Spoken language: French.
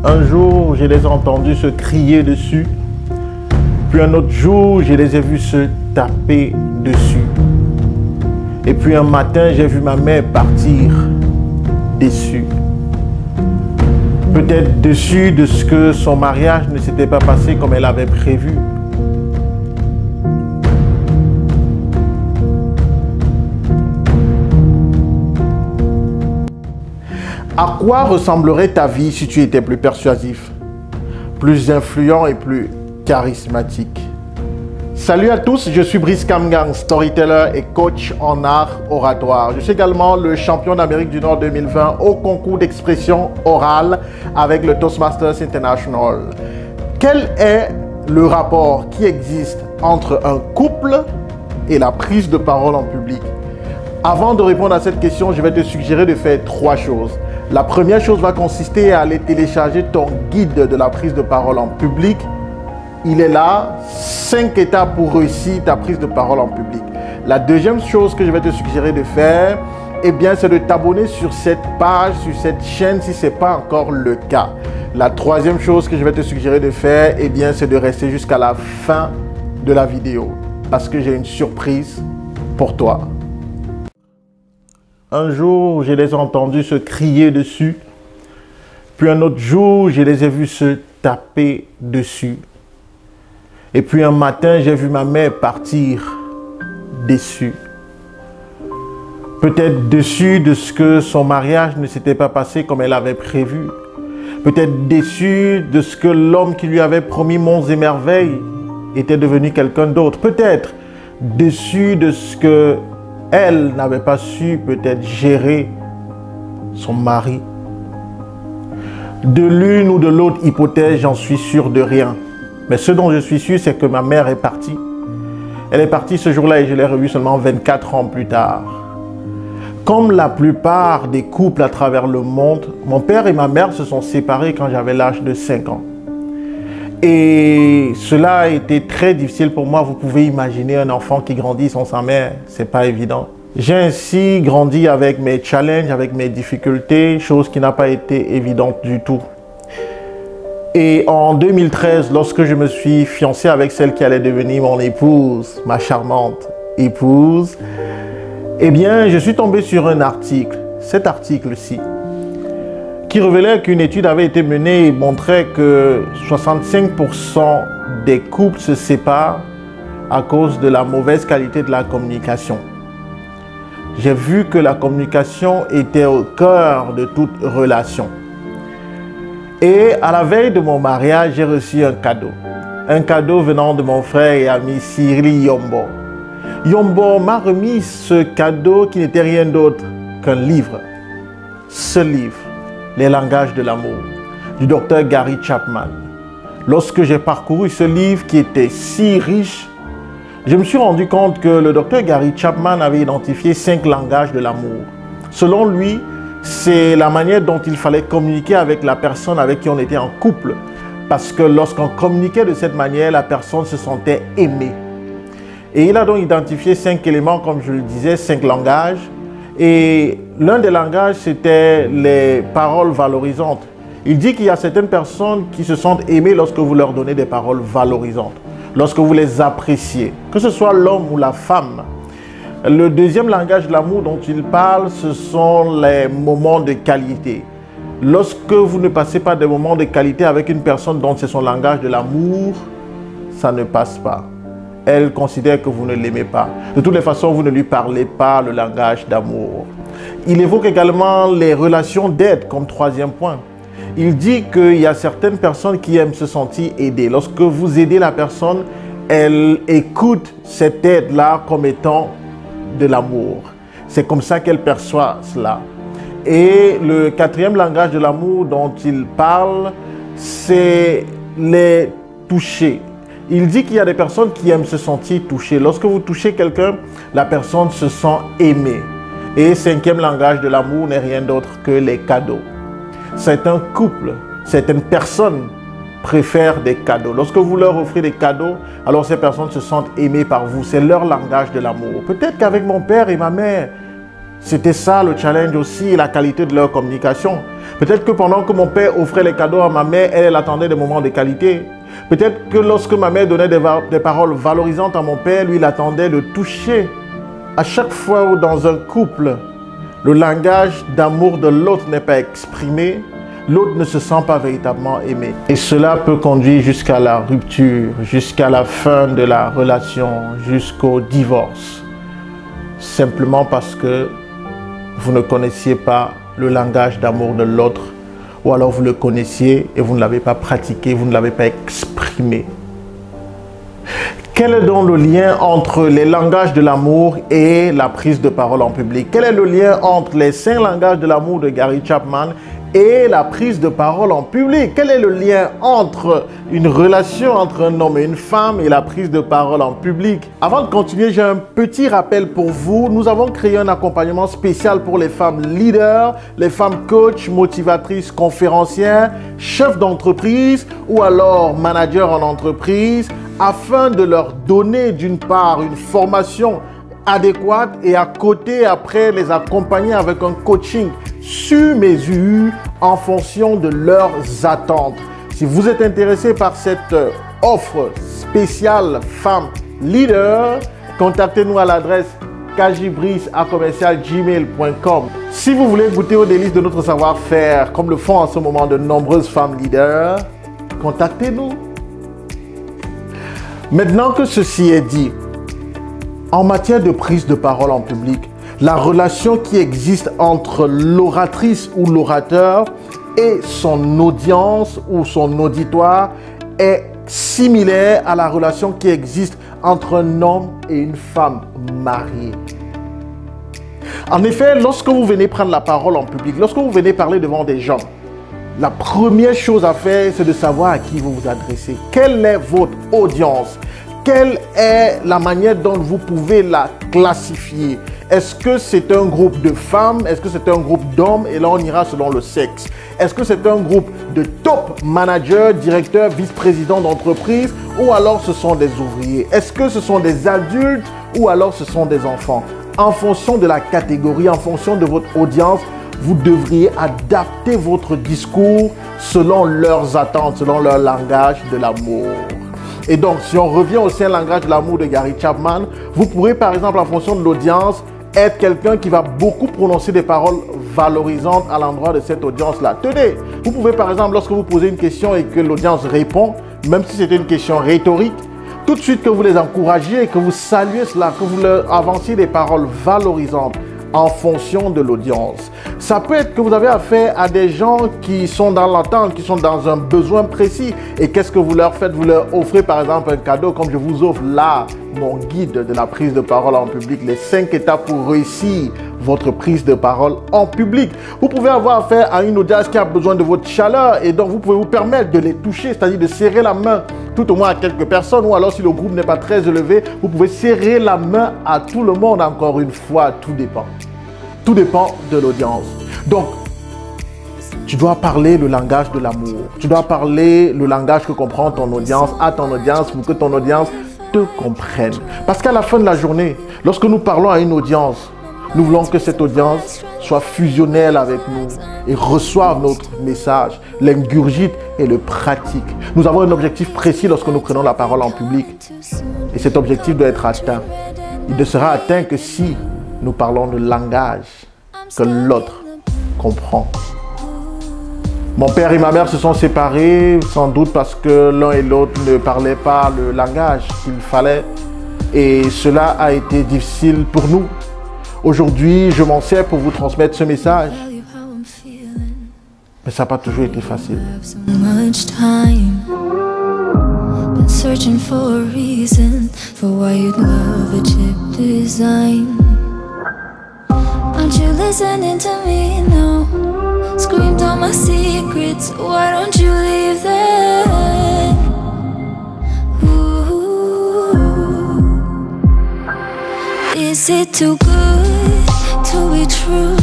Un jour, je les ai entendus se crier dessus. Puis un autre jour, je les ai vus se taper dessus. Et puis un matin, j'ai vu ma mère partir déçue. Peut-être déçue de ce que son mariage ne s'était pas passé comme elle avait prévu. À quoi ressemblerait ta vie si tu étais plus persuasif, plus influent et plus charismatique? Salut à tous, je suis Brice Kamgang, storyteller et coach en art oratoire. Je suis également le champion d'Amérique du Nord 2020 au concours d'expression orale avec le Toastmasters International. Quel est le rapport qui existe entre un couple et la prise de parole en public? Avant de répondre à cette question, je vais te suggérer de faire trois choses. La première chose va consister à aller télécharger ton guide de la prise de parole en public. Il est là, 5 étapes pour réussir ta prise de parole en public. La deuxième chose que je vais te suggérer de faire, eh bien, c'est de t'abonner sur cette page, sur cette chaîne, si ce n'est pas encore le cas. La troisième chose que je vais te suggérer de faire, eh bien, c'est de rester jusqu'à la fin de la vidéo, parce que j'ai une surprise pour toi. Un jour, je les ai entendus se crier dessus. Puis un autre jour, je les ai vus se taper dessus. Et puis un matin, j'ai vu ma mère partir déçue. Peut-être déçue de ce que son mariage ne s'était pas passé comme elle avait prévu. Peut-être déçue de ce que l'homme qui lui avait promis monts et merveilles était devenu quelqu'un d'autre. Peut-être déçue de ce que elle n'avait pas su peut-être gérer son mari. De l'une ou de l'autre hypothèse, j'en suis sûr de rien. Mais ce dont je suis sûr, c'est que ma mère est partie. Elle est partie ce jour-là et je l'ai revue seulement 24 ans plus tard. Comme la plupart des couples à travers le monde, mon père et ma mère se sont séparés quand j'avais l'âge de 5 ans. Et cela a été très difficile pour moi. Vous pouvez imaginer un enfant qui grandit sans sa mère, c'est pas évident. J'ai ainsi grandi avec mes challenges, avec mes difficultés, chose qui n'a pas été évidente du tout. Et en 2013, lorsque je me suis fiancé avec celle qui allait devenir mon épouse, ma charmante épouse, eh bien, je suis tombé sur un article, cet article-ci, qui révélait qu'une étude avait été menée et montrait que 65% des couples se séparent à cause de la mauvaise qualité de la communication. J'ai vu que la communication était au cœur de toute relation. Et à la veille de mon mariage, j'ai reçu un cadeau. Un cadeau venant de mon frère et ami Cyril Yombo. Yombo m'a remis ce cadeau qui n'était rien d'autre qu'un livre. Ce livre, Les langages de l'amour, du docteur Gary Chapman. Lorsque j'ai parcouru ce livre qui était si riche, je me suis rendu compte que le docteur Gary Chapman avait identifié 5 langages de l'amour. Selon lui, c'est la manière dont il fallait communiquer avec la personne avec qui on était en couple. Parce que lorsqu'on communiquait de cette manière, la personne se sentait aimée. Et il a donc identifié 5 éléments, comme je le disais, 5 langages. Et l'un des langages, c'était les paroles valorisantes. Il dit qu'il y a certaines personnes qui se sentent aimées lorsque vous leur donnez des paroles valorisantes, lorsque vous les appréciez, que ce soit l'homme ou la femme. Le deuxième langage de l'amour dont il parle, ce sont les moments de qualité. Lorsque vous ne passez pas des moments de qualité avec une personne dont c'est son langage de l'amour, ça ne passe pas. Elle considère que vous ne l'aimez pas. De toutes les façons, vous ne lui parlez pas le langage d'amour. Il évoque également les relations d'aide comme troisième point. Il dit qu'il y a certaines personnes qui aiment se sentir aidées. Lorsque vous aidez la personne, elle écoute cette aide-là comme étant de l'amour. C'est comme ça qu'elle perçoit cela. Et le quatrième langage de l'amour dont il parle, c'est les toucher. Il dit qu'il y a des personnes qui aiment se sentir touchées. Lorsque vous touchez quelqu'un, la personne se sent aimée. Et cinquième langage de l'amour n'est rien d'autre que les cadeaux. C'est un couple, certaines personnes préfèrent des cadeaux. Lorsque vous leur offrez des cadeaux, alors ces personnes se sentent aimées par vous. C'est leur langage de l'amour. Peut-être qu'avec mon père et ma mère, C'était ça le challenge aussi, la qualité de leur communication. Peut-être que pendant que mon père offrait les cadeaux à ma mère, elle attendait des moments de qualité. Peut-être que lorsque ma mère donnait des paroles valorisantes à mon père, lui, il attendait de toucher. À chaque fois où dans un couple, le langage d'amour de l'autre n'est pas exprimé, l'autre ne se sent pas véritablement aimé. Et cela peut conduire jusqu'à la rupture, jusqu'à la fin de la relation, jusqu'au divorce. Simplement parce que vous ne connaissiez pas le langage d'amour de l'autre, ou alors vous le connaissiez et vous ne l'avez pas pratiqué, vous ne l'avez pas exprimé. Quel est donc le lien entre les langages de l'amour et la prise de parole en public? Quel est le lien entre les 5 langages de l'amour de Gary Chapman et la prise de parole en public? Quel est le lien entre une relation entre un homme et une femme et la prise de parole en public? Avant de continuer, j'ai un petit rappel pour vous. Nous avons créé un accompagnement spécial pour les femmes leaders, les femmes coachs, motivatrices, conférencières, chefs d'entreprise ou alors managers en entreprise, afin de leur donner d'une part une formation adéquate et à côté, après, les accompagner avec un coaching sur mesure en fonction de leurs attentes. Si vous êtes intéressé par cette offre spéciale Femmes Leader, contactez-nous à l'adresse kajibris@gmail.com. Si vous voulez goûter aux délices de notre savoir-faire, comme le font en ce moment de nombreuses femmes leaders, contactez-nous. Maintenant que ceci est dit, en matière de prise de parole en public, la relation qui existe entre l'oratrice ou l'orateur et son audience ou son auditoire est similaire à la relation qui existe entre un homme et une femme mariée. En effet, lorsque vous venez prendre la parole en public, lorsque vous venez parler devant des gens, la première chose à faire, c'est de savoir à qui vous vous adressez. Quelle est votre audience? Quelle est la manière dont vous pouvez la classifier? Est-ce que c'est un groupe de femmes? Est-ce que c'est un groupe d'hommes? Et là, on ira selon le sexe. Est-ce que c'est un groupe de top managers, directeurs, vice-présidents d'entreprise? Ou alors ce sont des ouvriers? Est-ce que ce sont des adultes? Ou alors ce sont des enfants? En fonction de la catégorie, en fonction de votre audience, vous devriez adapter votre discours selon leurs attentes, selon leur langage de l'amour. Et donc, si on revient au sein langage de l'amour de Gary Chapman, vous pourrez par exemple, en fonction de l'audience, être quelqu'un qui va beaucoup prononcer des paroles valorisantes à l'endroit de cette audience-là. Tenez, vous pouvez par exemple, lorsque vous posez une question et que l'audience répond, même si c'était une question rhétorique, tout de suite que vous les encouragez, que vous saluez cela, que vous leur avanciez des paroles valorisantes en fonction de l'audience. Ça peut être que vous avez affaire à des gens qui sont dans l'attente, qui sont dans un besoin précis. Et qu'est-ce que vous leur faites? Vous leur offrez par exemple un cadeau, comme je vous offre là, mon guide de la prise de parole en public, les 5 étapes pour réussir votre prise de parole en public. Vous pouvez avoir affaire à une audience qui a besoin de votre chaleur et donc vous pouvez vous permettre de les toucher, c'est-à-dire de serrer la main tout au moins à quelques personnes, ou alors si le groupe n'est pas très élevé, vous pouvez serrer la main à tout le monde. Encore une fois, tout dépend. Tout dépend de l'audience. Donc, tu dois parler le langage de l'amour. Tu dois parler le langage que comprend ton audience, à ton audience, pour que ton audience te comprenne. Parce qu'à la fin de la journée, lorsque nous parlons à une audience, nous voulons que cette audience soit fusionnelle avec nous et reçoive notre message, l'ingurgite et le pratique. Nous avons un objectif précis lorsque nous prenons la parole en public. Et cet objectif doit être atteint. Il ne sera atteint que si nous parlons le langage que l'autre comprend. Mon père et ma mère se sont séparés, sans doute parce que l'un et l'autre ne parlaient pas le langage qu'il fallait. Et cela a été difficile pour nous. Aujourd'hui, je m'en sers pour vous transmettre ce message. Mais ça n'a pas toujours été facile. Searching for a reason for why you'd love a chip design. Aren't you listening to me now? Screamed all my secrets, why don't you leave them? Ooh. Is it too good to be true?